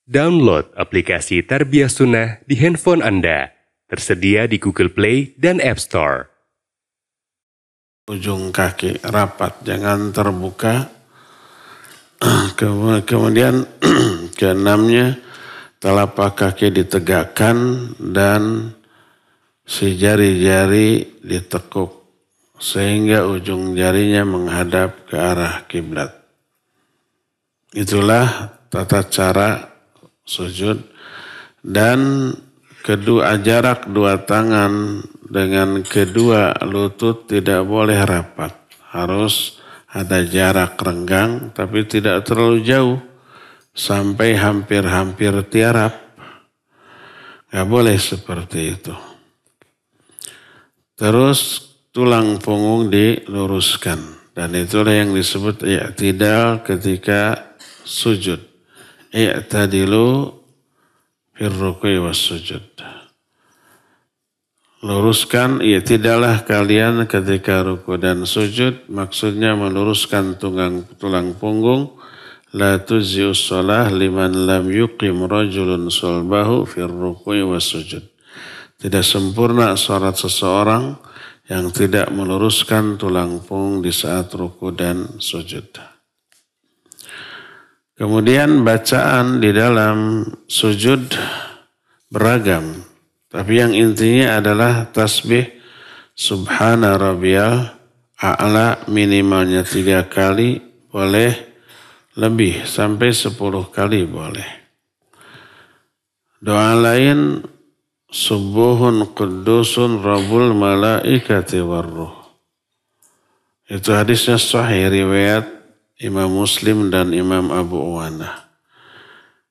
Download aplikasi Tarbiyah Sunnah di handphone Anda. Tersedia di Google Play dan App Store. Ujung kaki rapat, jangan terbuka. Kemudian keenamnya, telapak kaki ditegakkan dan si jari-jari ditekuk sehingga ujung jarinya menghadap ke arah kiblat. Itulah tata cara sujud, dan jarak dua tangan dengan kedua lutut tidak boleh rapat. Harus ada jarak renggang tapi tidak terlalu jauh sampai hampir-hampir tiarap. Gak boleh seperti itu. Terus tulang punggung diluruskan, dan itulah yang disebut i'tidal ketika sujud. I'tadilu fir ruku'i was sujud. Luruskan, i'tidalah kalian ketika ruku dan sujud. Maksudnya meluruskan tulang punggung. La tuzzi'us shalah liman lam yuqim rajulun sulbahu fir ruku'i was sujud. Tidak sempurna salat seseorang yang tidak meluruskan tulang punggung di saat ruku dan sujud. Kemudian bacaan di dalam sujud beragam. Tapi yang intinya adalah tasbih subhana rabbiyal a'la minimalnya 3 kali, boleh lebih sampai 10 kali boleh. Doa lain subuhun qudusun rabbul malaikati warruh. Itu hadisnya sahih riwayat Imam Muslim dan Imam Abu Uwanah.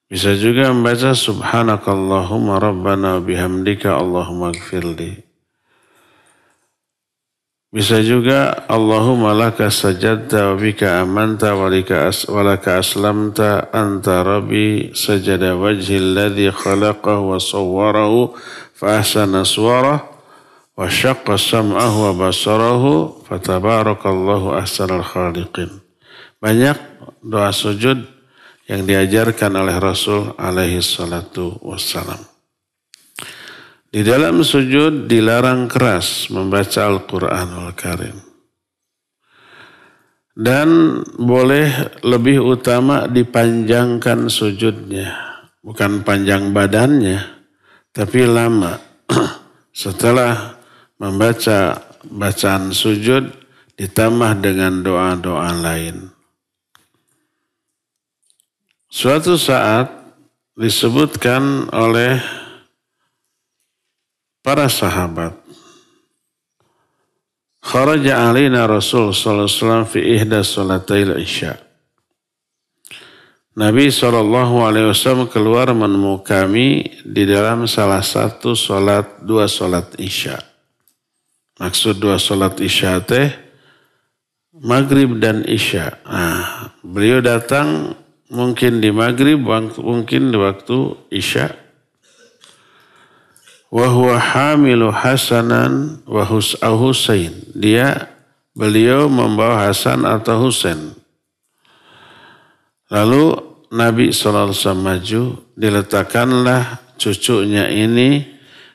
Bisa juga membaca subhanakallahumma rabbana bihamdika Allahumma gfirli. Bisa juga Allahumma laka sajadta wa bika amanta wa laka aslamta anta rabbi sajada wajhi alladhi khalaqahu wa sawwarahu fa ahsana suwarah wa syaqqa sam'ahu wa basarahu fatabarakallahu ahsanal khaliqin. Banyak doa sujud yang diajarkan oleh Rasul alaihi salatu wassalam. Di dalam sujud dilarang keras membaca Al-Quranul Karim. Dan boleh lebih utama dipanjangkan sujudnya. Bukan panjang badannya, tapi lama. Setelah membaca bacaan sujud ditambah dengan doa-doa lain. Suatu saat disebutkan oleh para sahabat, kharaja alaina Rasul sallallahu alaihi wasallam fi ihda salatail isya. Nabi sallallahu alaihi wasallam keluar menemui kami di dalam salah satu dua salat isya. Maksud dua salat isya teh maghrib dan isya. Beliau datang mungkin di maghrib, mungkin di waktu isya. Wa huwa hamilu Hasanan wa Husain. Beliau membawa Hasan atau Husain. Lalu Nabi SAW maju, diletakkanlah cucunya ini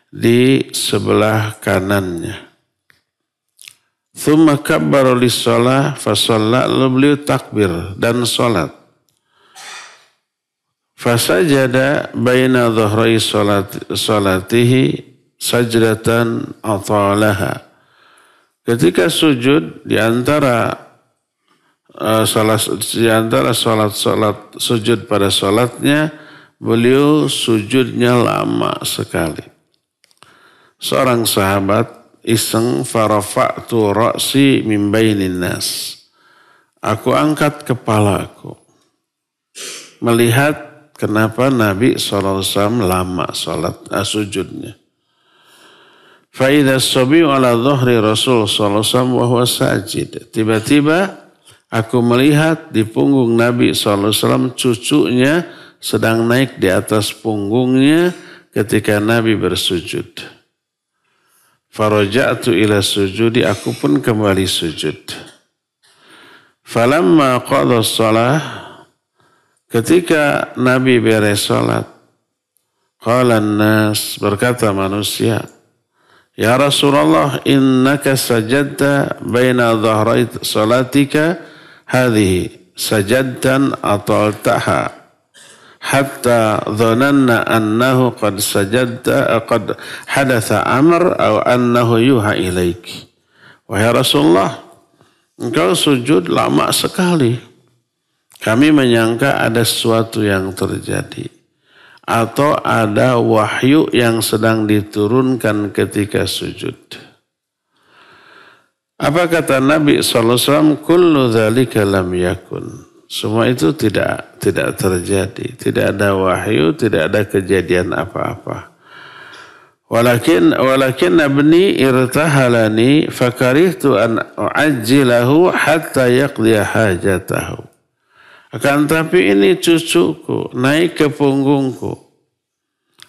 di sebelah kanannya. Thumma kabbara lis-shalah fa shalla, lalu beliau takbir dan salat. Fasajada baina dhahrai salatihi sajdatan atalaha. Ketika sujud di antara salat sujud pada salatnya, beliau sujudnya lama sekali. Seorang sahabat iseng, farafa'tu ra'si min bainin nas. Aku angkat kepalaku melihat kenapa Nabi SAW lama sujudnya. Fa'idha sabi'u ala dhahri Rasul SAW wa huwa sajid. Tiba-tiba aku melihat di punggung Nabi SAW cucunya sedang naik di atas punggungnya ketika Nabi bersujud. Faraja'tu ila sujudi, aku pun kembali sujud. Falamma qadha shalah, ketika Nabi beres salat, qala an-nas, berkata manusia, ya Rasulullah, innaka sajadta baina dhahrai salatika hadhihi sajadtan ataltaha hatta dhananna annahu qad sajadta qad hadatha amr aw annahu yuha ilaik. Wahai Rasulullah, engkau sujud lama sekali. Kami menyangka ada sesuatu yang terjadi atau ada wahyu yang sedang diturunkan ketika sujud. Apa kata Nabi SAW? Kullu dzalika lam yakun. Semua itu tidak terjadi. Tidak ada wahyu, tidak ada kejadian apa-apa. Walakin abni irtahalani fakarihtu an uajjilahu hatta yaqdiya hajatahu. Akan tapi ini cucuku naik ke punggungku.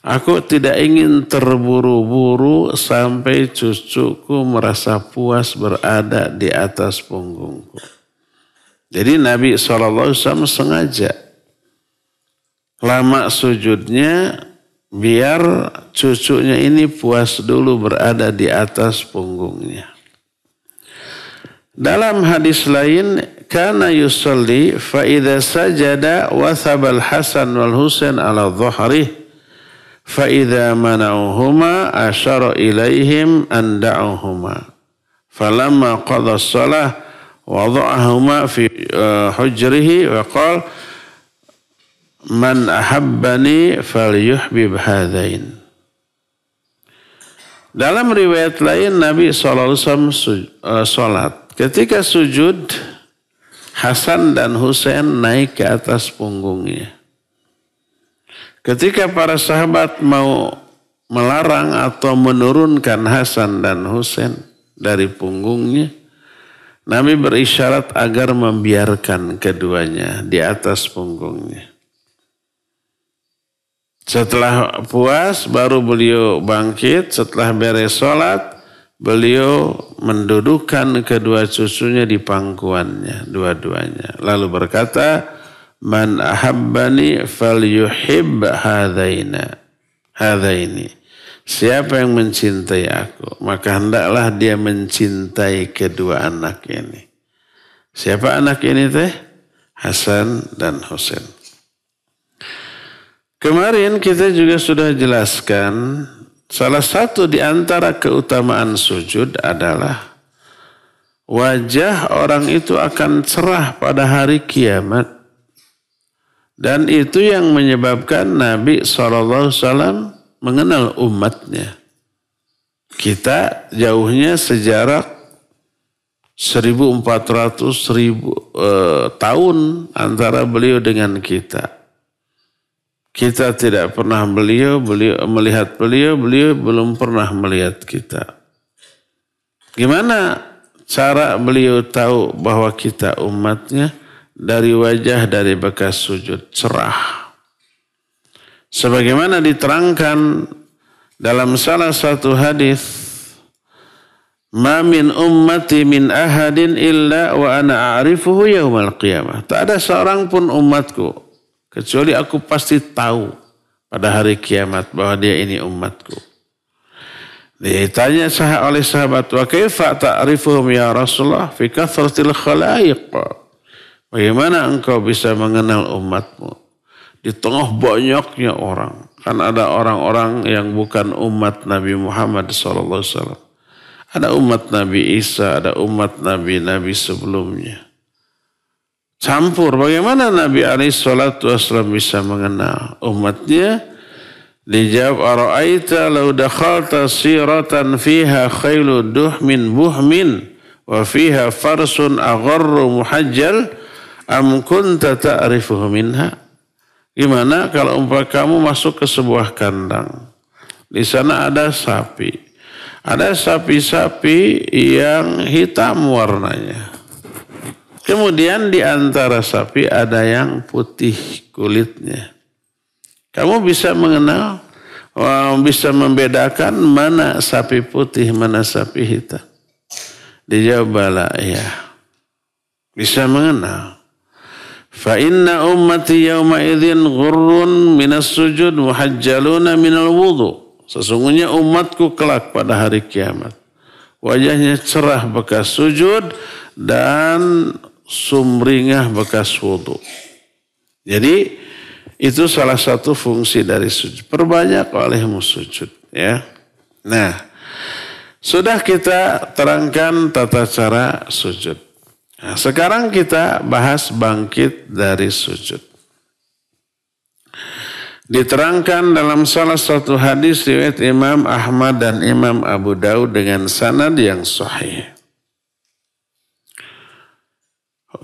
Aku tidak ingin terburu-buru sampai cucuku merasa puas berada di atas punggungku. Jadi Nabi SAW sengaja lama sujudnya biar cucunya ini puas dulu berada di atas punggungnya. Dalam hadis lain, kana yusalli fa idza sajada wathaba al-Hasan wal Husain ala dhahrih fa idza mana'uhuma asyara ilaihim an da'uhuma. Falamma qada as-salah wada'ahuma fi hujrihi wa qala man ahabbani falyuhbib hadain. Dalam riwayat lain Nabi SAW salat. Ketika sujud, Hasan dan Husain naik ke atas punggungnya. Ketika para sahabat mau melarang atau menurunkan Hasan dan Husain dari punggungnya, Nabi berisyarat agar membiarkan keduanya di atas punggungnya. Setelah puas, baru beliau bangkit. Setelah beres sholat, beliau mendudukkan kedua cucunya di pangkuannya, dua-duanya. Lalu berkata, man ahabbani falyuhib hadaini. Siapa yang mencintai aku, maka hendaklah dia mencintai kedua anak ini. Siapa anak ini teh? Hasan dan Husain. Kemarin kita juga sudah jelaskan salah satu di antara keutamaan sujud adalah wajah orang itu akan cerah pada hari kiamat. Dan itu yang menyebabkan Nabi SAW mengenal umatnya. Kita jauhnya sejarak 1400 tahun antara beliau dengan kita. Kita tidak pernah beliau melihat beliau belum pernah melihat kita. Gimana cara beliau tahu bahwa kita umatnya? Dari wajah, dari bekas sujud, cerah. Sebagaimana diterangkan dalam salah satu hadis, ma min ummati min ahadin illa wa ana a'rifuhu yaumal qiyamah. Tak ada seorang pun umatku kecuali aku pasti tahu pada hari kiamat bahwa dia ini umatku. Ditanya oleh sahabat, wa kaifa ta'rifuhum ya Rasulullah fi kathratil khalaiq? Bagaimana engkau bisa mengenal umatmu di tengah banyaknya orang? Kan ada orang-orang yang bukan umat Nabi Muhammad SAW. Ada umat Nabi Isa, ada umat Nabi-Nabi sebelumnya. Campur, bagaimana Nabi SAW bisa mengenal umatnya? Dijawab, ara'aita law dakhalta siratan fiha khailu duhmin buhmin wa fiha farsun agharru muhajjal am kunta ta'rifuhu minha? Gimana kalau umpama kamu masuk ke sebuah kandang. Di sana ada sapi. Ada sapi-sapi yang hitam warnanya. Kemudian di antara sapi ada yang putih kulitnya. Kamu bisa mengenal, bisa membedakan mana sapi putih, mana sapi hitam? Dijawab bala, ya. Bisa mengenal. Fa inna ummati yawma idzin ghurrun minas sujud muhajjaluna minal wudu. Sesungguhnya umatku kelak pada hari kiamat wajahnya cerah bekas sujud dan sumringah bekas wudu. Jadi itu salah satu fungsi dari sujud. Perbanyak olehmu sujud, ya. Nah, sudah kita terangkan tata cara sujud. Nah, sekarang kita bahas bangkit dari sujud. Diterangkan dalam salah satu hadis riwayat Imam Ahmad dan Imam Abu Daud dengan sanad yang sahih.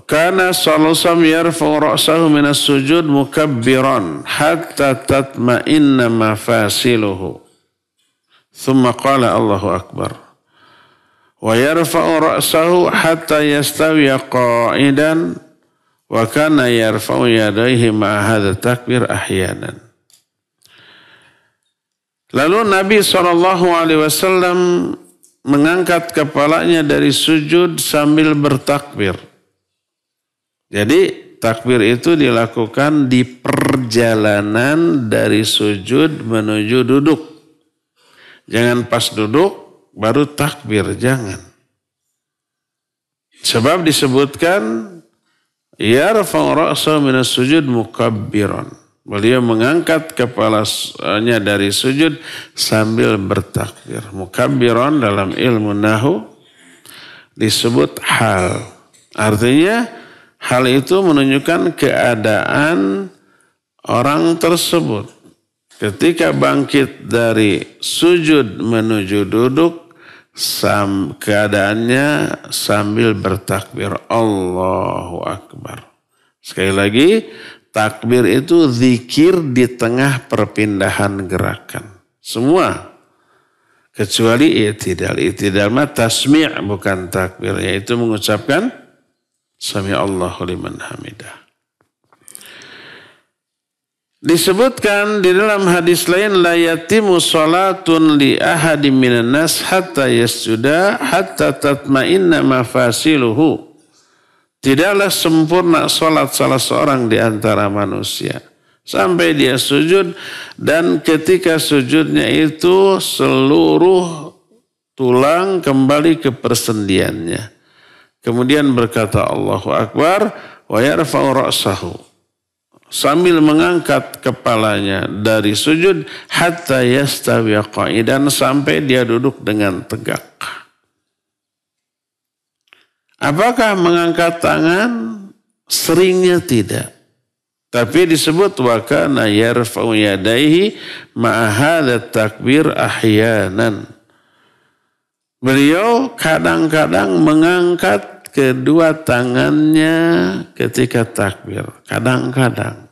Kana sallallahu alaihi wasallam yarfa'u ra'sahu minas sujud mukabbiran hatta tatma'inna mafasiluhu. Thumma qala Allahu akbar. Wa yarfa'u ra'sahu hatta yastawiya qa'idan wa kana yarfa'u yadayhi ma'a hadha takbir ahyanan. Lalu Nabi SAW mengangkat kepalanya dari sujud sambil bertakbir. Jadi takbir itu dilakukan di perjalanan dari sujud menuju duduk. Jangan pas duduk baru takbir, jangan. Sebab disebutkan yarfa'u ra'sahu minas sujud mukabbiran. Beliau mengangkat kepalanya dari sujud sambil bertakbir. Mukabbiran dalam ilmu nahu disebut hal. Artinya hal itu menunjukkan keadaan orang tersebut. Ketika bangkit dari sujud menuju duduk, keadaannya sambil bertakbir. Allahu Akbar. Sekali lagi, takbir itu zikir di tengah perpindahan gerakan. Semua. Kecuali i'tidal. I'tidal mah tasmi' bukan takbir. Yaitu mengucapkan Sami Allahu liman hamidah. Disebutkan di dalam hadis lain la yatimu salatun li ahadin minan nas hatta yasjuda hatta tatma'inna mafasiluhu. Tidaklah sempurna salat salah seorang di antara manusia sampai dia sujud, dan ketika sujudnya itu seluruh tulang kembali ke persendiannya. Kemudian berkata Allahu Akbar wa yarfa'u ra'sahu. Sambil mengangkat kepalanya dari sujud hatta yastawiya qa'idan, sampai dia duduk dengan tegak. Apakah mengangkat tangan? Seringnya tidak. Tapi disebut wa kana yarfa'u yadayhi ma'a hadha takbir ahyanan. Beliau kadang-kadang mengangkat kedua tangannya ketika takbir. Kadang-kadang.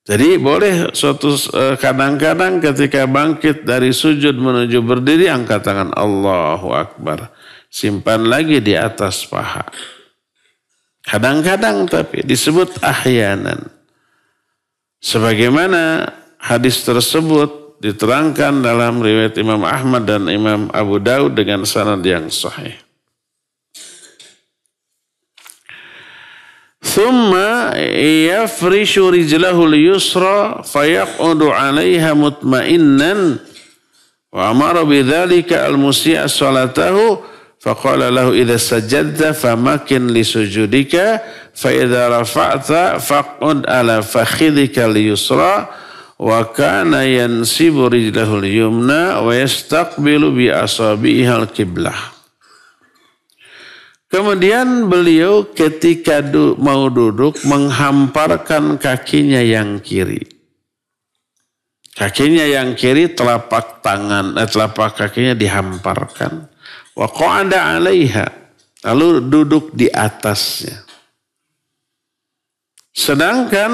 Jadi boleh suatu kadang-kadang ketika bangkit dari sujud menuju berdiri, angkat tangan Allahu Akbar. Simpan lagi di atas paha. Kadang-kadang tapi disebut ahyanan. Sebagaimana hadis tersebut diterangkan dalam riwayat Imam Ahmad dan Imam Abu Daud dengan sanad yang sahih. Thumma yafrishu rijlahu al-yusra fayaq'udu 'alayha mutma'innan wa amara bidzalika al-musii'a salatahu faqala lahu idza sajadta famakin li sujudika fa idza rafa'ta faq'ud 'ala fakhidhika al-yusra wa kana yansibu rijlahu al-yumna wa yastaqbilu bi asabihi al-qiblah. Kemudian beliau ketika mau duduk menghamparkan kakinya yang kiri. Kakinya yang kiri telapak kakinya dihamparkan. Wa qa'ada 'alaiha, lalu duduk di atasnya. Sedangkan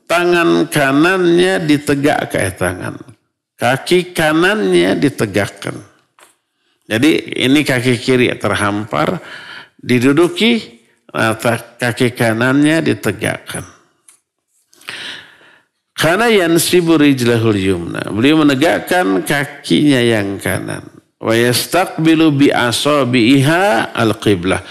tangan kanannya ditegakkan, kaki kanannya ditegakkan. Jadi ini kaki kiri terhampar, diduduki, kaki kanannya ditegakkan. Karena yansibu rijlahul yumna, beliau menegakkan kakinya yang kanan. Wa yastaqbilu bi asabiha al-qiblah,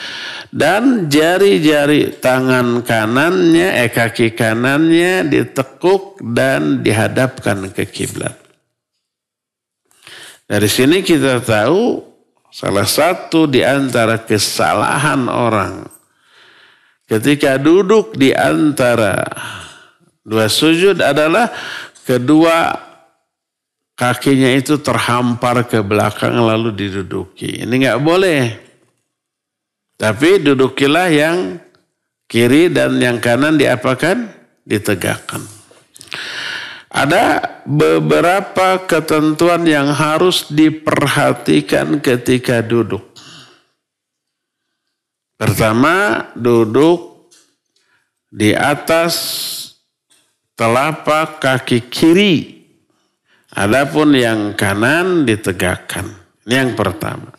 dan jari-jari tangan kanannya, kaki kanannya ditekuk dan dihadapkan ke kiblat. Dari sini kita tahu salah satu di antara kesalahan orang ketika duduk di antara dua sujud adalah kedua kakinya itu terhampar ke belakang lalu diduduki. Ini nggak boleh. Tapi dudukilah yang kiri dan yang kanan diapakan? Ditegakkan. Ada beberapa ketentuan yang harus diperhatikan ketika duduk. Pertama, duduk di atas telapak kaki kiri. Adapun yang kanan ditegakkan. Ini yang pertama.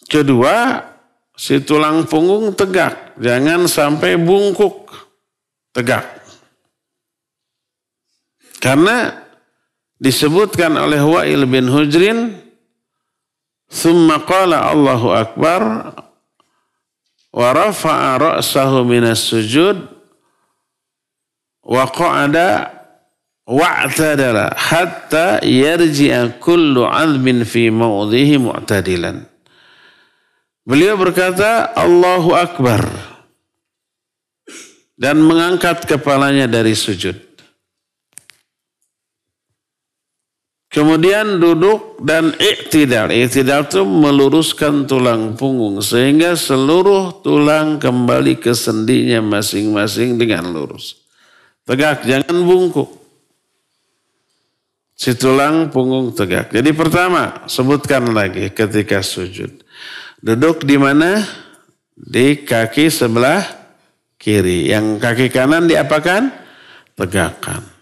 Kedua, si tulang punggung tegak. Jangan sampai bungkuk. Tegak. Karena disebutkan oleh Wa'il bin Hujrin, "Tsumma qala Allahu Akbar wa rafa'a ra'sahu minas sujud wa qa'ada wa'tadala hatta yarji'a kullu 'azmin fi mawdhihi mu'tadilan." Beliau berkata, "Allahu Akbar," dan mengangkat kepalanya dari sujud. Kemudian duduk dan i'tidal. I'tidal itu meluruskan tulang punggung sehingga seluruh tulang kembali ke sendinya masing-masing dengan lurus. Tegak, jangan bungkuk. Si tulang punggung tegak. Jadi pertama, sebutkan lagi ketika sujud. Duduk di mana? Di kaki sebelah kiri. Yang kaki kanan diapakan? Tegakkan.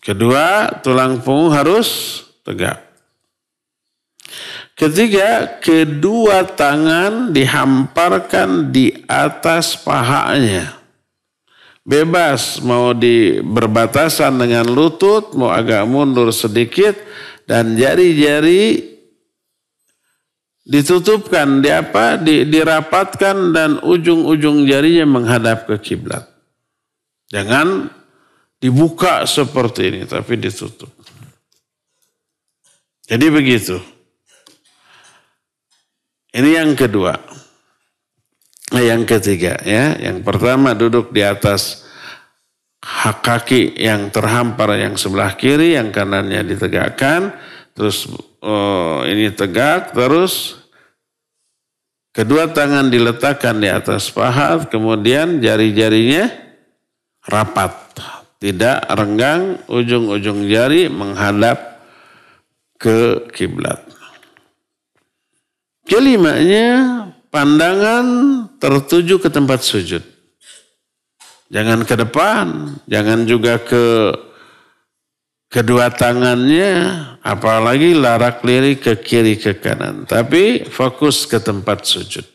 Kedua, tulang punggung harus tegak. Ketiga, kedua tangan dihamparkan di atas pahanya. Bebas, mau berbatasan dengan lutut, mau agak mundur sedikit, dan jari-jari ditutupkan, dirapatkan, dan ujung-ujung jarinya menghadap ke kiblat. Jangan dibuka seperti ini, tapi ditutup. Jadi begitu. Ini yang kedua. Yang ketiga, ya. Yang pertama duduk di atas kaki yang terhampar yang sebelah kiri, yang kanannya ditegakkan. Terus ini tegak, terus kedua tangan diletakkan di atas paha, kemudian jari-jarinya rapat. Tidak renggang, ujung-ujung jari menghadap ke kiblat. Kelimanya, pandangan tertuju ke tempat sujud. Jangan ke depan, jangan juga ke kedua tangannya, apalagi larak-lirik ke kiri ke kanan. Tapi fokus ke tempat sujud.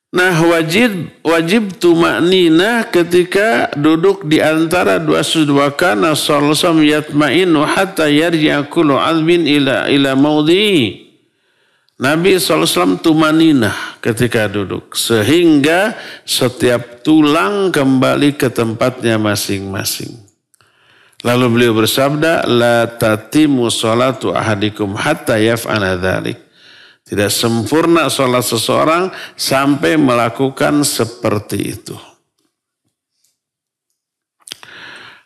Nah, wajib tuma'ninah ketika duduk di antara dua sujud. Wa kana sallallahu alaihi wasallam yatma'innu hatta yarji'a kullu 'azmin ila mawdhi'i. Nabi SAW tumaninah ketika duduk. Sehingga setiap tulang kembali ke tempatnya masing-masing. Lalu beliau bersabda, "La tatimu sholatu ahadikum hatta yaf'ala dzalik." Tidak sempurna sholat seseorang sampai melakukan seperti itu.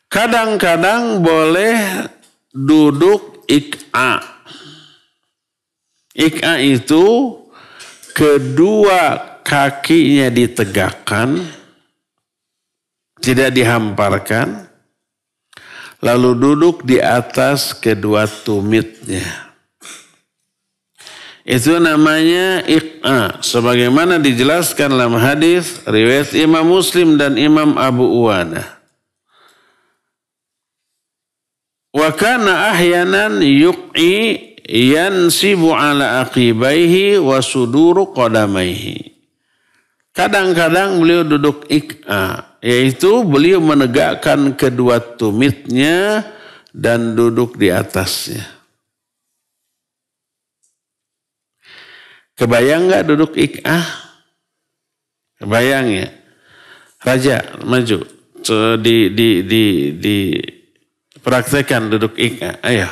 Kadang-kadang boleh duduk ik'a. Ik'a itu kedua kakinya ditegakkan, tidak dihamparkan, lalu duduk di atas kedua tumitnya. Itu namanya iq'a. Sebagaimana dijelaskan dalam hadis riwayat Imam Muslim dan Imam Abu Uwadah. Wa kana ahyanan yuq'i yansibu ala aqibaihi wa suduru qadamaihi. Kadang-kadang beliau duduk iq'a, yaitu beliau menegakkan kedua tumitnya dan duduk di atasnya. Kebayang nggak duduk ik'ah? Kebayang ya? Raja maju. So, di praktekan duduk ik'ah. Ayo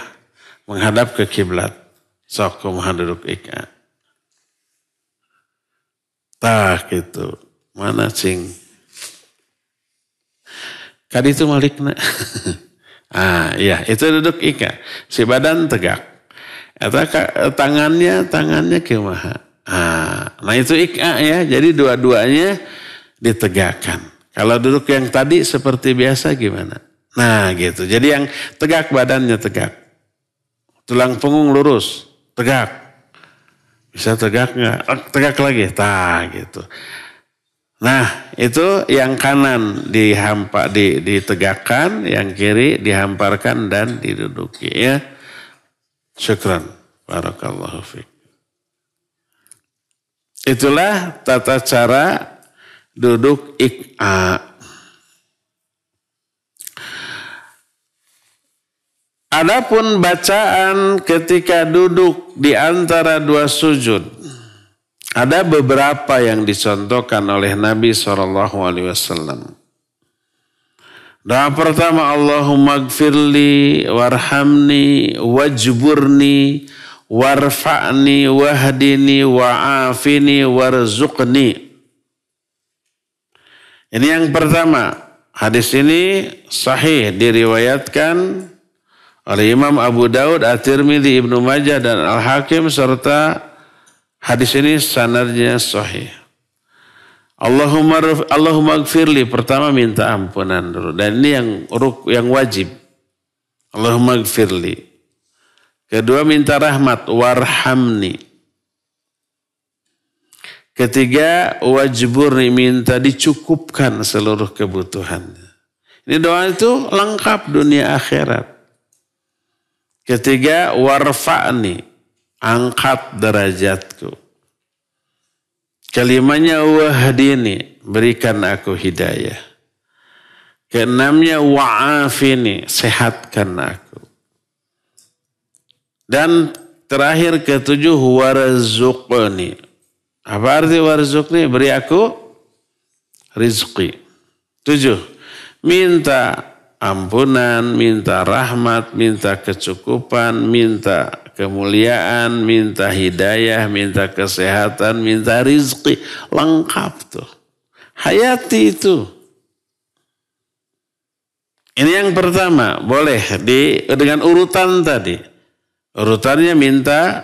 menghadap ke kiblat. Sok kumaha duduk ik'ah. Tah gitu. Mana cing? Kadi itu malikna. Iya, itu duduk ik'ah. Si badan tegak. Atau tangannya kumaha. Nah itu ik'ah ya. Jadi dua-duanya ditegakkan. Kalau duduk yang tadi seperti biasa gimana? Nah gitu. Jadi yang tegak badannya tegak. Tulang punggung lurus. Tegak. Bisa tegak nggak? Tegak lagi. Gitu. Nah itu yang kanan ditegakkan. Yang kiri dihamparkan dan diduduki ya. Syukran. Barakallahu fiik. Itulah tata cara duduk ik'ah. Adapun bacaan ketika duduk di antara dua sujud, ada beberapa yang dicontohkan oleh Nabi SAW. Doa pertama, Allahumma gfirli warhamni wajburni warfa'ni wahdini wa'afini warzuqni. Ini yang pertama. Hadis ini sahih diriwayatkan oleh Imam Abu Daud, At-Tirmidzi, Ibnu Majah dan Al-Hakim serta hadis ini sanadnya sahih. Allahumma gfirli, pertama minta ampunan dulu dan ini yang wajib. Allahumma gfirli. Kedua minta rahmat, warhamni. Ketiga wajburni, minta dicukupkan seluruh kebutuhannya. Ini doa itu lengkap dunia akhirat. Ketiga, warfa'ni, angkat derajatku. Kelimanya wahdini, berikan aku hidayah. Keenamnya wa'afini, sehatkan aku. Dan terakhir ketujuh, warzuqni. Apa arti warzuqni? Beri aku rizki. 7, minta ampunan, minta rahmat, minta kecukupan, minta kemuliaan, minta hidayah, minta kesehatan, minta rizki. Lengkap tuh. Hayati itu. Ini yang pertama. Boleh dengan urutan tadi. Urutannya minta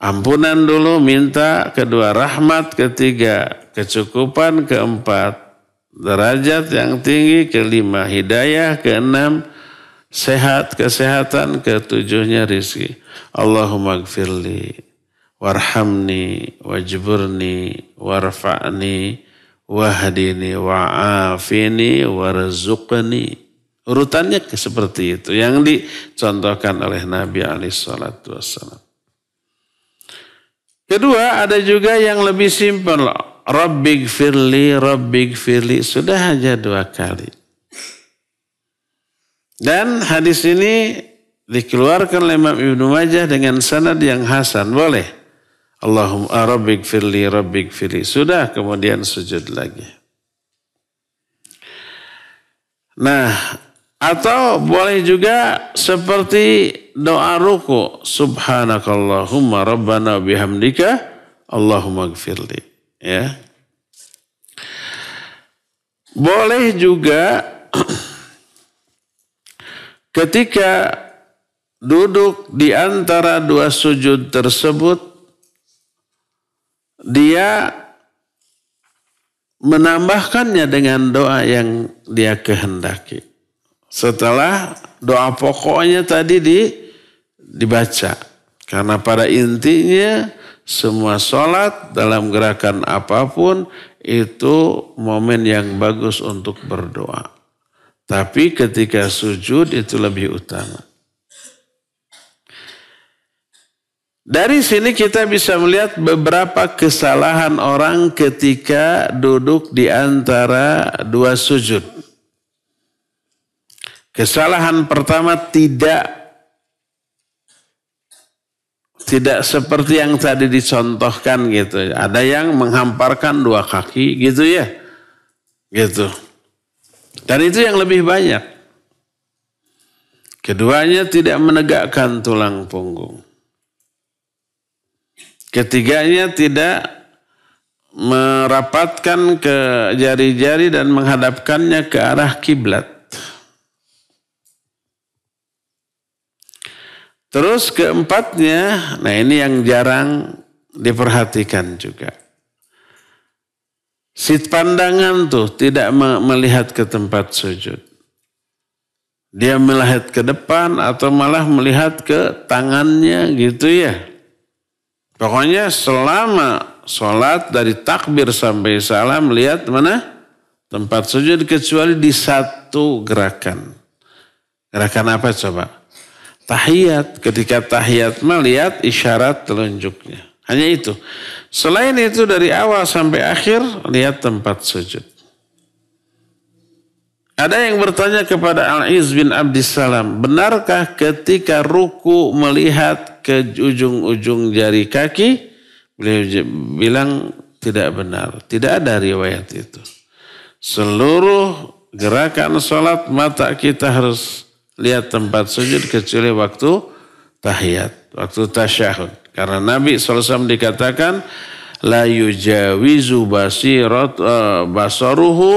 ampunan dulu, minta kedua rahmat, ketiga kecukupan, keempat derajat yang tinggi, kelima hidayah, keenam sehat, kesehatan, ketujuhnya rizki. Allahumma gfirli, warhamni, wajburni, warfa'ni, wahdini, wa'afini, warzuqni. Urutannya seperti itu yang dicontohkan oleh Nabi SAW. Kedua, ada juga yang lebih simpel. Rabbighfirli, Rabbighfirli. Sudah aja 2 kali. Dan hadis ini dikeluarkan oleh Imam Ibnu Majah dengan sanad yang hasan. Boleh. Allahumma Rabbighfirli, Rabbighfirli. Sudah, kemudian sujud lagi. Nah, atau boleh juga seperti doa ruku. Subhanakallahumma rabbana bihamdika Allahumma gfirli. Ya. Boleh juga ketika duduk di antara 2 sujud tersebut, dia menambahkannya dengan doa yang dia kehendaki. Setelah doa pokoknya tadi dibaca. Karena pada intinya semua sholat dalam gerakan apapun itu momen yang bagus untuk berdoa. Tapi ketika sujud itu lebih utama. Dari sini kita bisa melihat beberapa kesalahan orang ketika duduk di antara 2 sujud. Kesalahan pertama, tidak tidak seperti yang tadi dicontohkan gitu. Ada yang menghamparkan dua kaki gitu ya. Gitu. Dan itu yang lebih banyak. Keduanya tidak menegakkan tulang punggung. Ketiganya tidak merapatkan ke jari-jari dan menghadapkannya ke arah kiblat. Terus keempatnya, nah ini yang jarang diperhatikan juga. Si pandangan tuh tidak melihat ke tempat sujud. Dia melihat ke depan atau malah melihat ke tangannya gitu ya. Pokoknya selama sholat dari takbir sampai salam lihat mana? Tempat sujud kecuali di satu gerakan. Gerakan apa coba? Tahiyat, ketika tahiyat melihat isyarat telunjuknya. Hanya itu. Selain itu dari awal sampai akhir lihat tempat sujud. Ada yang bertanya kepada Al-Iz bin Abdissalam, benarkah ketika ruku melihat ke ujung-ujung jari kaki? Beliau bilang tidak benar. Tidak ada riwayat itu. Seluruh gerakan sholat mata kita harus lihat tempat sujud kecuali waktu tahiyat, waktu tasyahud. Karena Nabi SAW dikatakan, la yujawizu basaruhu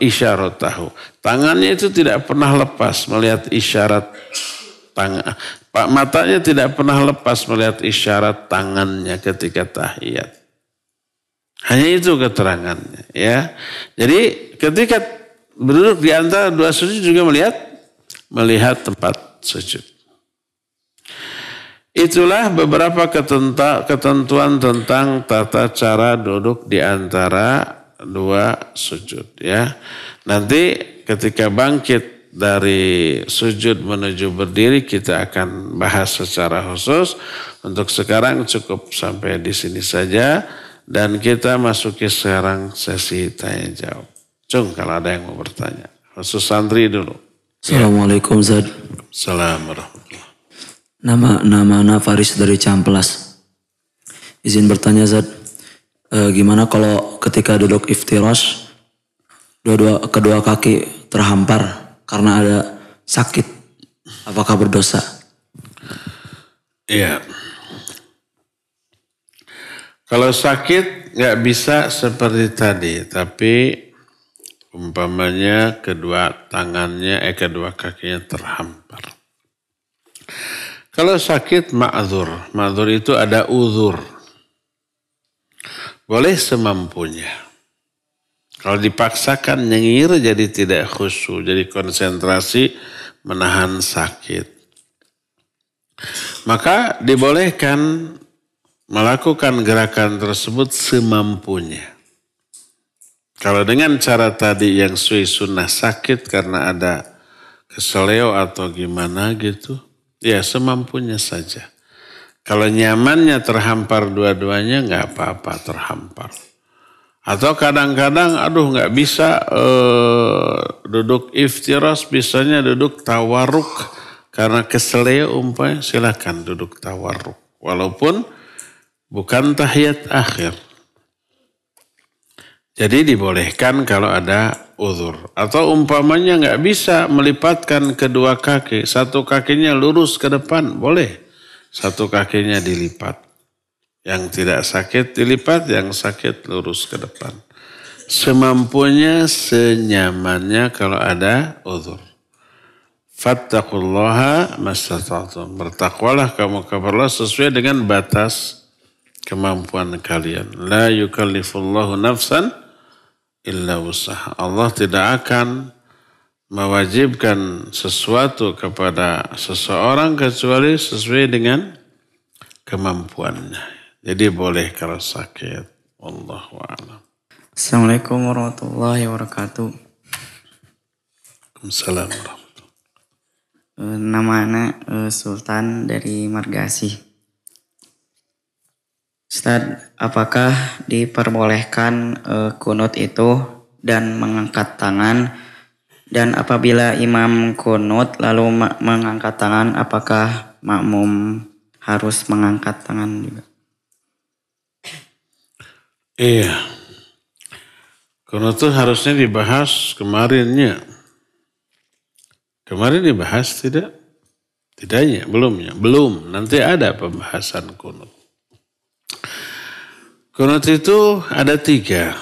isyaratahu. Tangannya itu tidak pernah lepas melihat isyarat tangan. Matanya tidak pernah lepas melihat isyarat tangannya ketika tahiyat. Hanya itu keterangannya. Ya. Jadi ketika berduduk di antara dua sujud juga melihat tempat sujud. Itulah beberapa ketentuan tentang tata cara duduk di antara dua sujud ya. Nanti ketika bangkit dari sujud menuju berdiri kita akan bahas secara khusus. Untuk sekarang cukup sampai di sini saja dan kita masuki sekarang sesi tanya jawab. Cung kalau ada yang mau bertanya. Khusus santri dulu. Assalamualaikum Zad. Assalamualaikum. Nama Faris dari Camplas. Izin bertanya Zad, gimana kalau ketika duduk iftirash kedua kaki terhampar karena ada sakit, apakah berdosa? Iya. Kalau sakit nggak bisa seperti tadi, tapi umpamanya kedua kakinya terhampar. Kalau sakit ma'dzur itu ada uzur. Boleh semampunya. Kalau dipaksakan nyengir jadi tidak khusyuk, jadi konsentrasi menahan sakit. Maka dibolehkan melakukan gerakan tersebut semampunya. Kalau dengan cara tadi yang sesuai sunnah sakit karena ada keseleo atau gimana gitu, ya semampunya saja. Kalau nyamannya terhampar dua-duanya nggak apa-apa terhampar. Atau kadang-kadang nggak bisa duduk iftirash, bisanya duduk tawarruk karena keseleo umpamanya silakan duduk tawarruk. Walaupun bukan tahiyat akhir. Jadi dibolehkan kalau ada uzur. Atau umpamanya nggak bisa melipatkan kedua kaki. Satu kakinya lurus ke depan, boleh. Satu kakinya dilipat. Yang tidak sakit dilipat, yang sakit lurus ke depan. Semampunya, senyamannya kalau ada uzur. Fattaqullaha mastata'tum. Bertakwalah kamu kepada Allah sesuai dengan batas kemampuan kalian. La yukallifullahu nafsan illa usaha. Allah tidak akan mewajibkan sesuatu kepada seseorang kecuali sesuai dengan kemampuannya. Jadi boleh kalau sakit. Wallahu a'lam. Assalamualaikum warahmatullahi wabarakatuh. Waalaikumsalam warahmatullahi. Nama anak Sultan dari Margasih. Ustaz, apakah diperbolehkan kunut itu dan mengangkat tangan? Dan apabila imam kunut lalu mengangkat tangan, apakah makmum harus mengangkat tangan juga? Iya. Kunut itu harusnya dibahas kemarinnya. Kemarin dibahas tidak? Tidaknya, belumnya. Belum, nanti ada pembahasan kunut. Kunut itu ada 3.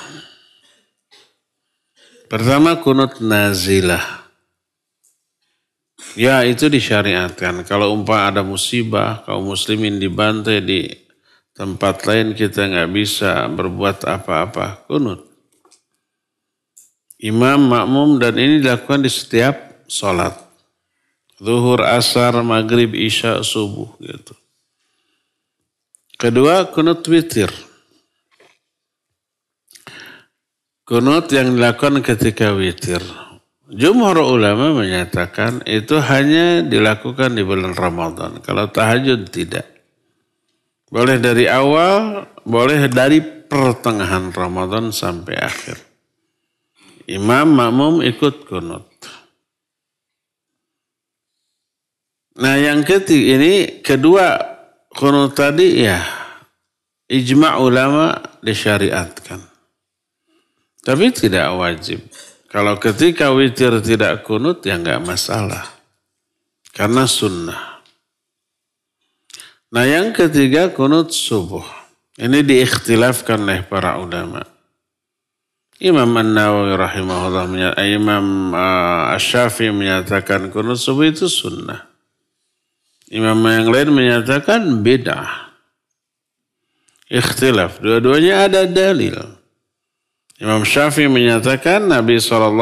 Pertama kunut nazilah. Ya itu disyariatkan. Kalau umpama ada musibah, kaum muslimin dibantai di tempat lain kita nggak bisa berbuat apa-apa. Kunut. Imam, makmum dan ini dilakukan di setiap sholat. Zuhur, asar, maghrib, isya, subuh gitu. Kedua kunut witir. Kunut yang dilakukan ketika witir. Jumhur ulama menyatakan itu hanya dilakukan di bulan Ramadan. Kalau tahajud tidak. Boleh dari awal, boleh dari pertengahan Ramadan sampai akhir. Imam, makmum ikut kunut. Nah yang ketiga ini kedua kunut tadi ya ijma' ulama disyariatkan. Tapi tidak wajib. Kalau ketika witir tidak kunut ya enggak masalah. Karena sunnah. Nah yang ketiga kunut subuh. Ini diikhtilafkan oleh para ulama. Imam An-Nawawi rahimahullah, Imam Asy-Syafi'i menyatakan kunut subuh itu sunnah. Imam yang lain menyatakan bid'ah. Ikhtilaf. Dua-duanya ada dalil. Imam Syafi'i menyatakan Nabi SAW,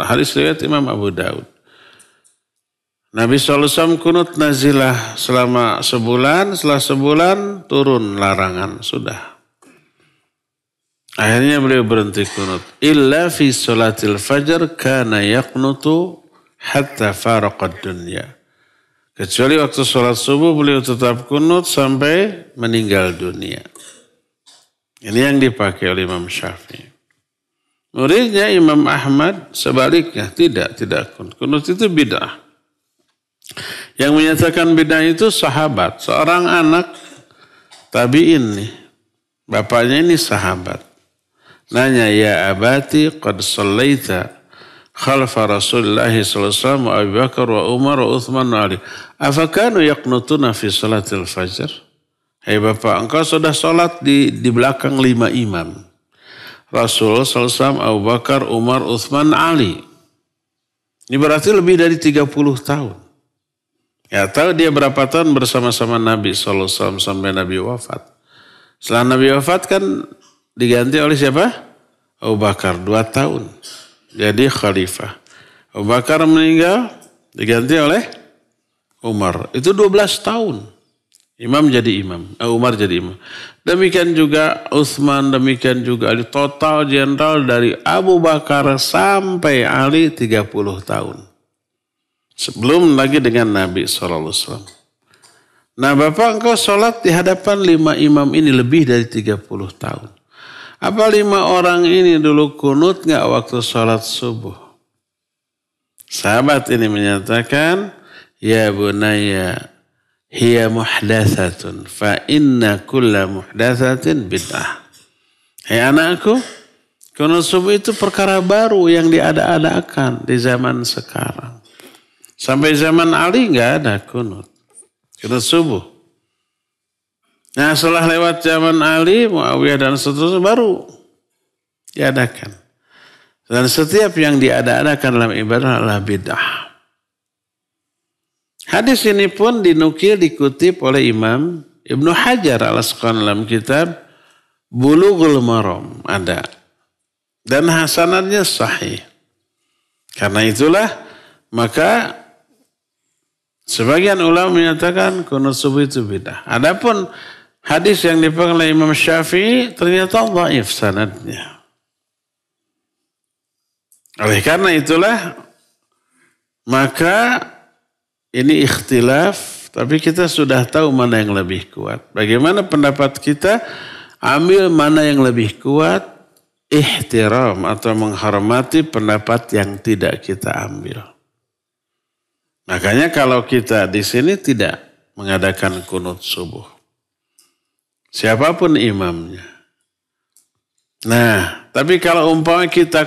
hadis riwayat Imam Abu Daud. Nabi SAW kunut nazilah selama sebulan, setelah sebulan turun larangan, sudah. Akhirnya beliau berhenti kunut. Illa fi salatil fajar kana yaqnutu hatta faraqad dunya. Kecuali waktu sholat subuh beliau tetap kunut sampai meninggal dunia. Ini yang dipakai oleh Imam Syafi'i. Muridnya Imam Ahmad sebaliknya tidak kunut. Kunut itu bid'ah. Yang menyatakan bid'ah itu sahabat. Seorang anak tabi'in nih. Bapaknya ini sahabat. Nanya, ya abati qad sallaita khalfa Rasulullah SAW wa Abu Bakar wa Umar wa Uthman wa Ali. Afakanu yaqnutuna fi salatil fajr? Hai Bapak, engkau sudah sholat di belakang 5 imam. Rasul SAW, Abu Bakar, Umar, Uthman, Ali. Ini berarti lebih dari 30 tahun. Ya tahu dia berapa tahun bersama-sama Nabi SAW sampai Nabi wafat. Setelah Nabi wafat kan diganti oleh siapa? Abu Bakar, 2 tahun. Jadi khalifah. Abu Bakar meninggal, diganti oleh Umar. Itu 12 tahun. Imam jadi imam, Umar jadi imam. Demikian juga Utsman, demikian juga Ali. Total jenderal dari Abu Bakar sampai Ali 30 tahun. Sebelum lagi dengan Nabi SAW. Nah Bapak engkau sholat di hadapan 5 imam ini lebih dari 30 tahun. Apa 5 orang ini dulu kunut gak waktu sholat subuh? Sahabat ini menyatakan, ya bunayya, hiya muhdatsatun fa inna kulla muhdatsatin bid'ah. Hai anakku, kunut subuh itu perkara baru yang diada-adakan di zaman sekarang. Sampai zaman Ali enggak ada kunut subuh. Nah setelah lewat zaman Ali, Muawiyah dan seterusnya baru diadakan. Dan setiap yang diada-adakan dalam ibadah adalah bid'ah. Hadis ini pun dinukil dikutip oleh Imam Ibnu Hajar al-Asqalani dalam kitab Bulughul Maram ada. Dan hasanatnya sahih. Karena itulah maka sebagian ulama menyatakan kunut subuh itu bid'ah. Adapun hadis yang dipegang oleh Imam Syafi'i ternyata dhaif sanadnya. Oleh karena itulah maka ini ikhtilaf, tapi kita sudah tahu mana yang lebih kuat. Bagaimana pendapat kita? Ambil mana yang lebih kuat, ihtiram atau menghormati pendapat yang tidak kita ambil. Makanya kalau kita di sini tidak mengadakan kunut subuh. Siapapun imamnya. Nah, tapi kalau umpama kita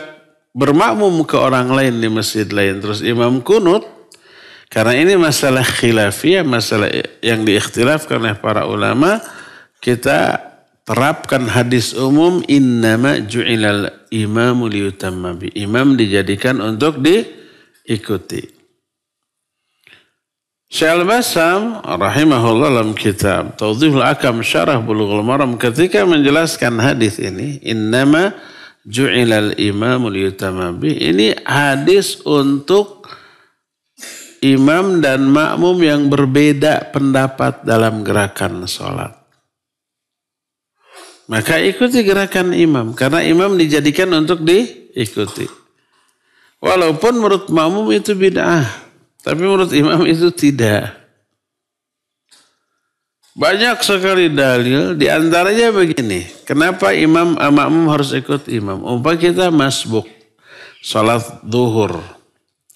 bermakmum ke orang lain di masjid lain, terus imam kunut, karena ini masalah khilafiyah, masalah yang diikhtilafkan oleh para ulama, kita terapkan hadis umum, innama ju'ilal imamu liyutamma bi. Imam dijadikan untuk diikuti. Syekh Al-Bassam rahimahullah dalam kitab Tawdhihul Akam Syarah Bulughul Maram ketika menjelaskan hadis ini, innama ju'ilal imamu liyutamma bi, ini hadis untuk imam dan makmum yang berbeda pendapat dalam gerakan sholat. Maka ikuti gerakan imam, karena imam dijadikan untuk diikuti. Walaupun menurut makmum itu bid'ah, tapi menurut imam itu tidak. Banyak sekali dalil, diantaranya begini. Kenapa makmum harus ikut imam? Umpama kita masbuk, sholat zuhur.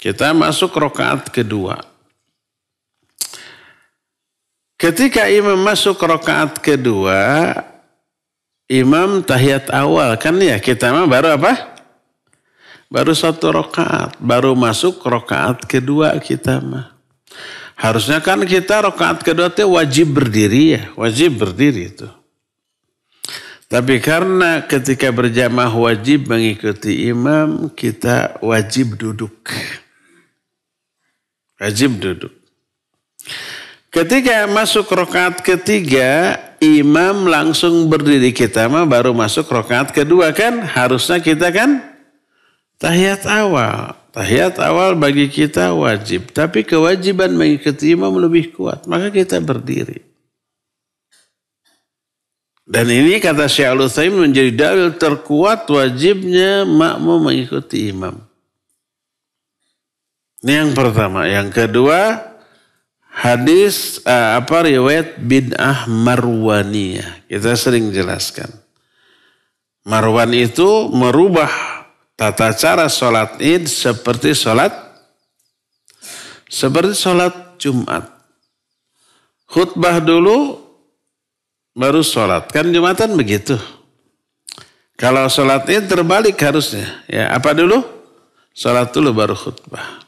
Kita masuk rakaat kedua. Ketika imam masuk rakaat kedua, imam tahiyat awal. Kan ya kita mah baru apa? Baru 1 rakaat. Baru masuk rakaat kedua kita mah. Harusnya kan kita rakaat kedua itu wajib berdiri ya. Wajib berdiri itu. Tapi karena ketika berjamaah wajib mengikuti imam, kita wajib duduk. Wajib duduk. Ketika masuk rakaat ketiga, imam langsung berdiri, kita mah baru masuk rakaat kedua kan, harusnya kita kan tahiyat awal. Tahiyat awal bagi kita wajib, tapi kewajiban mengikuti imam lebih kuat, maka kita berdiri. Dan ini kata Syekh Al-Utsaimin menjadi dalil terkuat wajibnya makmum mengikuti imam. Ini yang pertama. Yang kedua, hadis riwayat bid'ah marwaniyah. Kita sering jelaskan. Marwan itu merubah tata cara sholat Id seperti sholat Jumat. Khutbah dulu baru sholat. Kan Jumatan begitu. Kalau sholat Id terbalik harusnya. Ya, apa dulu? Sholat dulu baru khutbah.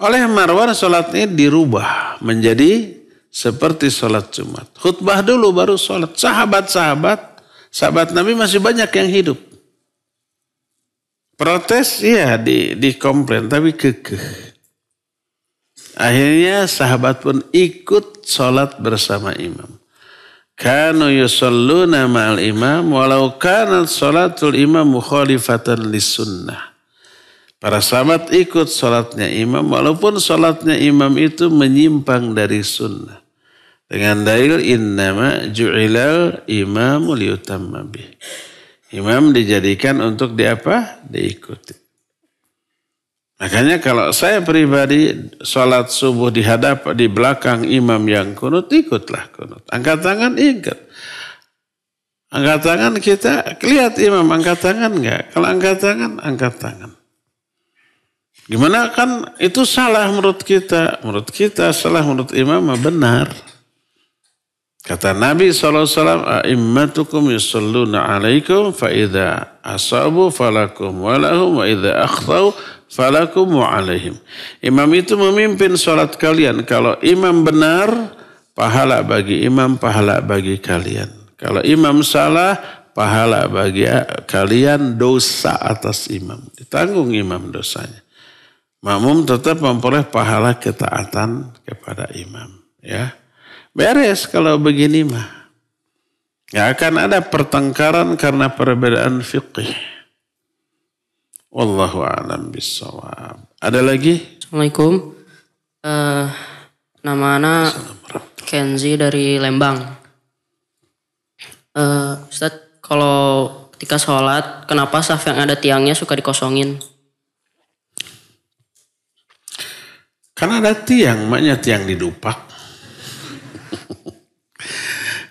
Oleh Marwan sholat Id dirubah menjadi seperti sholat Jumat. Khutbah dulu baru sholat. Sahabat Nabi masih banyak yang hidup. Protes iya dikomplain tapi kekeh. Akhirnya sahabat pun ikut sholat bersama imam. Kanu yusalluna ma'al imam walau kanat sholatul imam mukhalifatan lis-sunnah. Para sahabat ikut sholatnya imam walaupun sholatnya imam itu menyimpang dari sunnah. Dengan dalil innama ju'ilal imamu liyutamma bih. Imam dijadikan untuk diikuti. Makanya kalau saya pribadi sholat subuh di belakang imam yang kunut, ikutlah kunut. Angkat tangan, ingat. Angkat tangan kita, lihat imam angkat tangan enggak? Kalau angkat tangan. Gimana kan itu salah menurut kita. Menurut kita salah, menurut imam benar. Kata Nabi SAW, a'immatukum yusalluna alaikum fa'idha asabu falakum walahum wa idha akhtau falakum wa alaihim. Imam itu memimpin sholat kalian. Kalau imam benar, pahala bagi imam, pahala bagi kalian. Kalau imam salah, pahala bagi kalian, dosa atas imam. Ditanggung imam dosanya. Makmum tetap memperoleh pahala ketaatan kepada imam. Ya, beres kalau begini mah. Gak akan ada pertengkaran karena perbedaan fiqih. Wallahu a'lam bishawab. Ada lagi? Assalamualaikum. Nama anak Kenzi dari Lembang. Ustadz, kalau ketika sholat, kenapa saf yang ada tiangnya suka dikosongin? Karena ada tiang, makanya tiang didupak.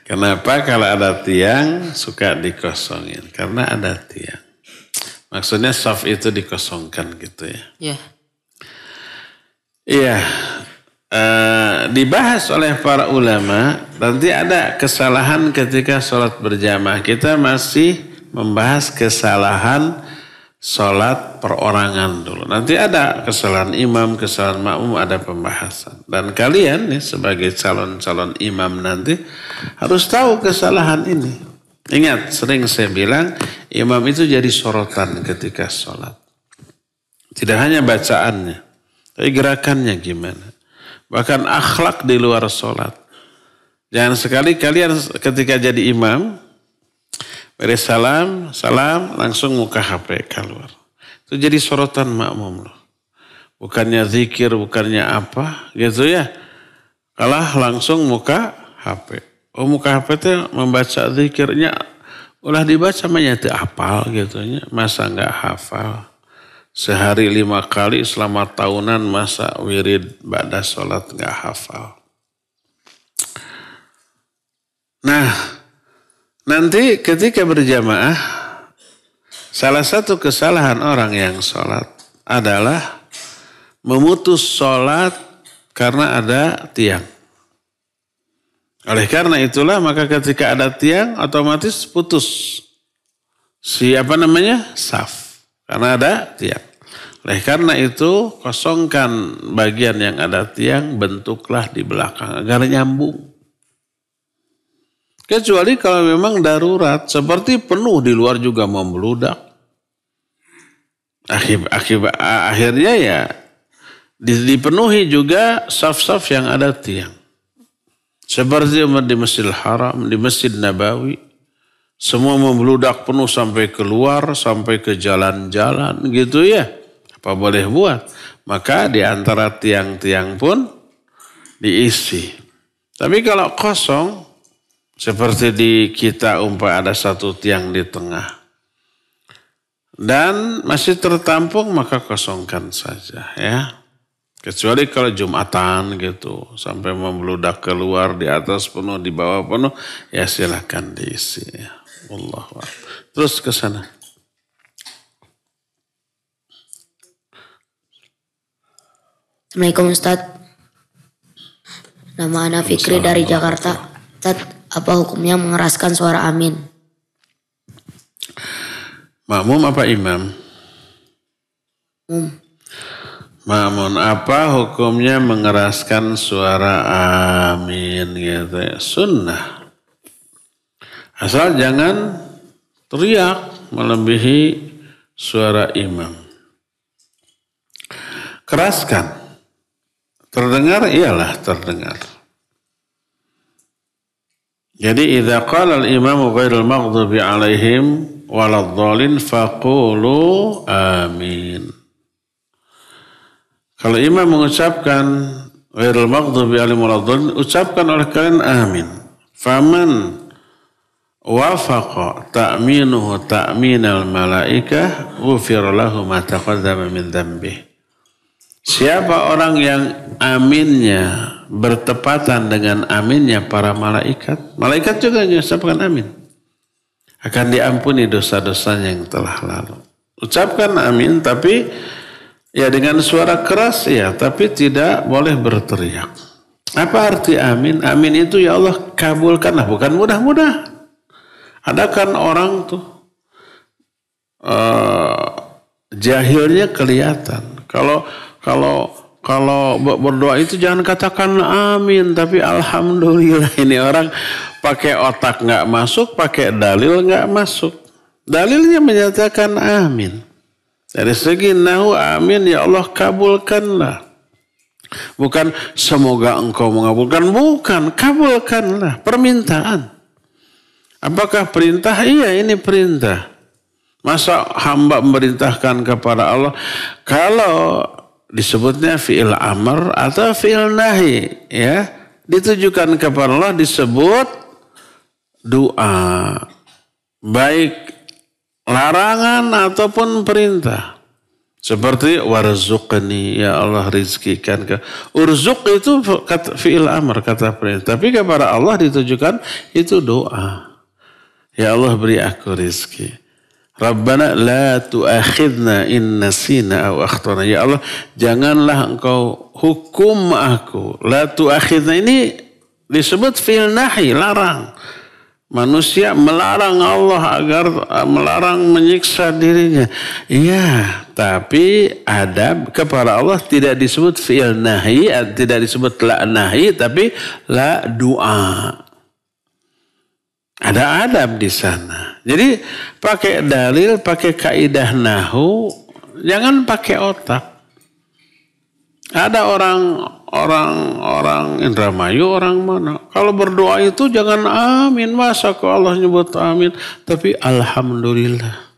Kenapa kalau ada tiang suka dikosongin? Karena ada tiang. Maksudnya saf itu dikosongkan gitu ya. Iya. Iya. dibahas oleh para ulama, nanti ada kesalahan ketika sholat berjamaah. Kita masih membahas kesalahan sholat perorangan dulu. Nanti ada kesalahan imam, kesalahan makmum, ada pembahasan. Dan kalian nih sebagai calon-calon imam nanti harus tahu kesalahan ini. Ingat, sering saya bilang, imam itu jadi sorotan ketika sholat. Tidak hanya bacaannya, tapi gerakannya gimana. Bahkan akhlak di luar sholat. Jangan sekali kalian ketika jadi imam, beres salam, langsung muka HP keluar. Itu jadi sorotan makmum loh. Bukannya zikir, bukannya apa, gitu ya. Kalah langsung muka HP. Oh, muka HP itu membaca zikirnya, ulah dibaca menyati apal gitu ya. Masa enggak hafal? Sehari 5 kali selama tahunan masa wirid ba'da sholat enggak hafal. Nah, nanti ketika berjamaah, salah satu kesalahan orang yang sholat adalah memutus sholat karena ada tiang. Oleh karena itulah maka ketika ada tiang otomatis putus saf karena ada tiang. Oleh karena itu kosongkan bagian yang ada tiang, bentuklah di belakang agar nyambung. Kecuali kalau memang darurat seperti penuh di luar juga membludak. Akhirnya ya dipenuhi juga saf-saf yang ada tiang. Seperti di Masjidil Haram, di Masjid Nabawi. Semua membludak penuh sampai keluar, sampai ke jalan-jalan gitu ya. Apa boleh buat? Maka di antara tiang-tiang pun diisi. Tapi kalau kosong, seperti di kita ada satu tiang di tengah. Dan masih tertampung maka kosongkan saja ya. Kecuali kalau Jumatan gitu, sampai membludak keluar, di atas penuh, di bawah penuh, ya silakan diisi. Ya. Wallahu a'lam. Terus ke sana. Assalamualaikum Ustaz. Nama Ana Fikri dari Jakarta. Ustaz, apa hukumnya mengeraskan suara amin? Makmum apa imam? Makmum, apa hukumnya mengeraskan suara amin gitu ya? Sunnah. Asal jangan teriak melebihi suara imam. Keraskan. Terdengar, iyalah terdengar. Jadi idza qala al-imamu ghairil maghdubi alaihim waladhdallin faqulu amin. Kalau imam mengucapkan ghairil maghdubi alaihim waladhdallin, ucapkan oleh kalian amin. Faman wafaqa ta'minuhu ta'minal malaikah ghufira lahu ma taqaddama min dhanbihi. Siapa orang yang aminnya bertepatan dengan aminnya para malaikat, malaikat juga mengucapkan amin, akan diampuni dosa-dosanya yang telah lalu. Ucapkan amin tapi ya dengan suara keras ya, tapi tidak boleh berteriak. Apa arti amin? Amin itu ya Allah kabulkanlah, bukan mudah-mudah. Ada kan orang tuh jahilnya kelihatan. Kalau berdoa itu jangan katakan amin, tapi alhamdulillah. Ini orang pakai otak nggak masuk, pakai dalil nggak masuk. Dalilnya menyatakan amin. Dari segi nahu amin ya Allah kabulkanlah. Bukan semoga engkau mengabulkan, bukan, kabulkanlah permintaan. Apakah perintah? Iya, ini perintah. Masa hamba memerintahkan kepada Allah kalau disebutnya fi'il amr atau fi'il nahi ya, ditujukan kepada Allah disebut doa, baik larangan ataupun perintah. Seperti warzuqni, ya Allah rizkikan. Urzuk itu fi'il amr, kata perintah, tapi kepada Allah ditujukan itu doa. Ya Allah beri aku rizki. Rabbana la tu'akhidna in nasina aw akhtana. Ya Allah, janganlah engkau hukum aku. La tu'akhidna ini disebut fi'il nahi, larang. Manusia melarang Allah agar melarang menyiksa dirinya. Iya, tapi adab kepada Allah tidak disebut fi'il nahi, tidak disebut la nahi, tapi la du'a. Ada adab di sana. Jadi pakai dalil, pakai kaidah nahu, jangan pakai otak. Ada orang Indramayu, orang mana? Kalau berdoa itu jangan amin. Masa kok Allah nyebut amin? Tapi alhamdulillah.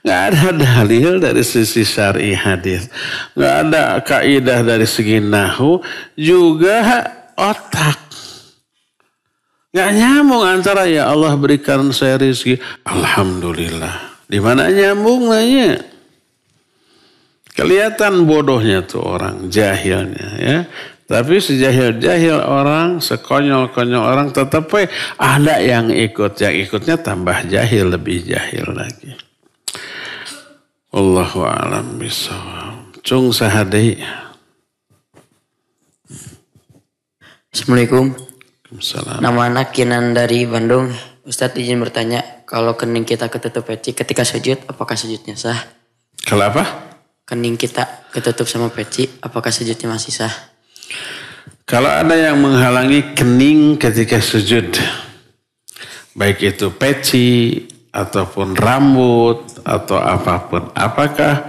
Nggak ada dalil dari sisi syar'i hadis. Nggak ada kaidah dari segi nahu. Juga otak. Nggak nyambung antara ya Allah berikan saya rezeki. Alhamdulillah. Di mana nyambungnya? Kelihatan bodohnya tuh orang, jahilnya ya. Tapi sejahil-jahil orang, sekonyol-konyol orang tetap ada yang ikut. Yang ikutnya tambah jahil, lebih jahil lagi. Wallahu a'lam bishawab. Cung sahadai. Assalamualaikum. Salam. Nama anak Kinan dari Bandung. Ustadz izin bertanya, kalau kening kita ketutup peci ketika sujud, apakah sujudnya sah? Kalau apa? Kening kita ketutup sama peci, apakah sujudnya masih sah? Kalau ada yang menghalangi kening ketika sujud, baik itu peci ataupun rambut atau apapun, apakah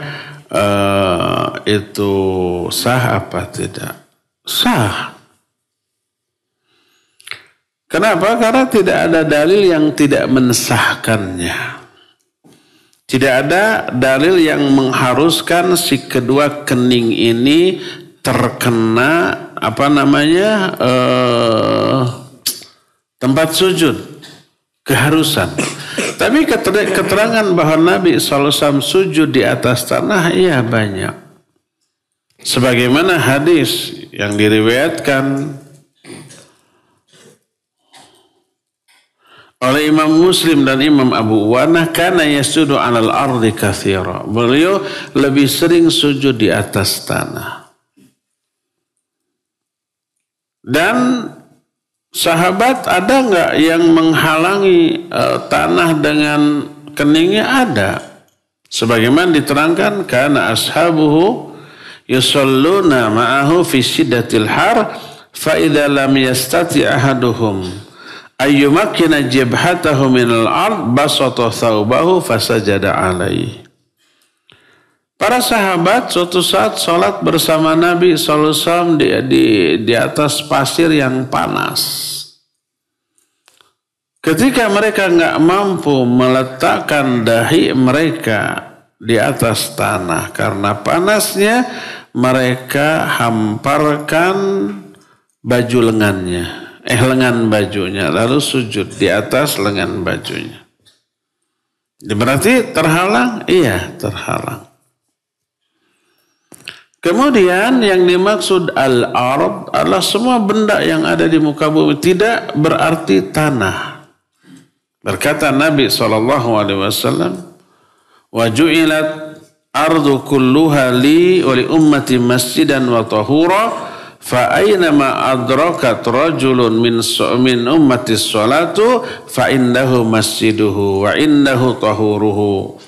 itu sah apa tidak? Sah. Kenapa? Karena tidak ada dalil yang tidak mensahkannya. Tidak ada dalil yang mengharuskan si kedua kening ini terkena tempat sujud. Keharusan. Tapi keterangan bahwa Nabi SAW sujud di atas tanah, iya banyak. Sebagaimana hadis yang diriwayatkan oleh Imam Muslim dan Imam Abu Uwanah, kana yasjudu 'alal ardi katsira. Beliau lebih sering sujud di atas tanah. Dan sahabat ada enggak yang menghalangi tanah dengan keningnya? Ada. Sebagaimana diterangkan, kana ashabuhu yusalluna ma'ahu fi shiddatil har fa idza lam yastati ahaduhum ayyumakkina jibhatahu minal ard basata thawbahu fasajada alaihi. Para sahabat suatu saat sholat bersama Nabi SAW di atas pasir yang panas. Ketika mereka nggak mampu meletakkan dahi mereka di atas tanah karena panasnya, mereka hamparkan baju lengannya. Lengan bajunya, lalu sujud di atas lengan bajunya. Berarti terhalang? Iya, terhalang. Kemudian yang dimaksud al-ard adalah semua benda yang ada di muka bumi, tidak berarti tanah. Berkata Nabi SAW, wa ju'ilat ardu kulluha li wa li ummati masjidan wa tahura. Fa aynama adrakat rajulun min ummati sholatu fa indahu masjiduhu wa indahu tahuruhu.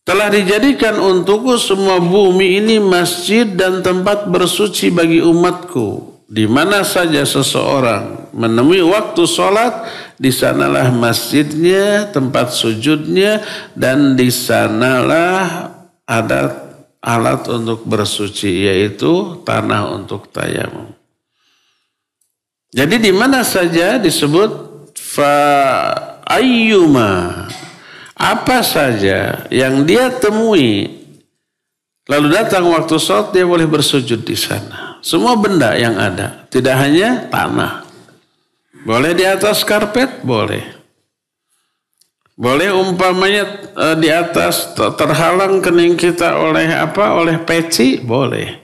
Telah dijadikan untukku semua bumi ini masjid dan tempat bersuci bagi umatku. Di mana saja seseorang menemui waktu sholat, di sanalah masjidnya, tempat sujudnya, dan di sanalah ada alat untuk bersuci, yaitu tanah untuk tayamum. Jadi di mana saja disebut fa ayyuma, apa saja yang dia temui lalu datang waktu sholat, dia boleh bersujud di sana. Semua benda yang ada, tidak hanya tanah. Boleh di atas karpet, boleh. Boleh umpamanya di atas terhalang kening kita oleh apa? Oleh peci, boleh.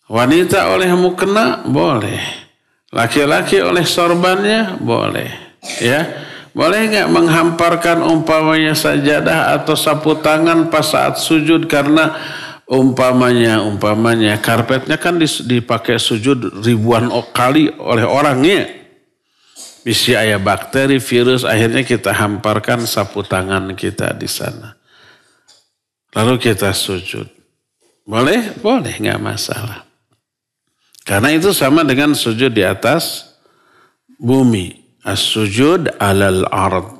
Wanita oleh mukena, boleh. Laki-laki oleh sorbannya, boleh. Ya, Boleh nggak menghamparkan umpamanya sajadah atau sapu tangan pas saat sujud karena umpamanya karpetnya kan dipakai sujud ribuan kali oleh orangnya. Bisa aya bakteri, virus, akhirnya kita hamparkan sapu tangan kita di sana. Lalu kita sujud. Boleh? Boleh, nggak masalah. Karena itu sama dengan sujud di atas bumi. As-sujud alal ard.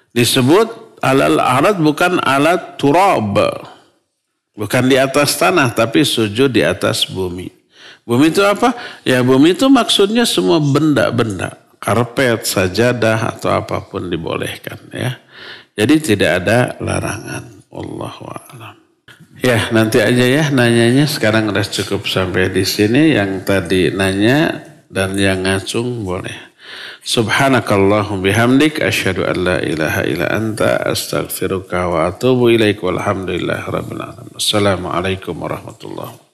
Disebut alal ard bukan alat turab. Bukan di atas tanah, tapi sujud di atas bumi. Bumi itu apa? Ya bumi itu maksudnya semua benda-benda. Karpet, sajadah, atau apapun dibolehkan. Ya. Jadi tidak ada larangan. Wallahu a'lam. Ya nanti aja ya nanyanya. Sekarang udah cukup sampai di sini. Yang tadi nanya dan yang ngacung boleh. Subhanakallahum bihamdik asyhadu an la ilaha illa anta astaghfiruka wa atubu ilaik walhamdulillahirabbil alamin. Assalamualaikum warahmatullahi wabarakatuh.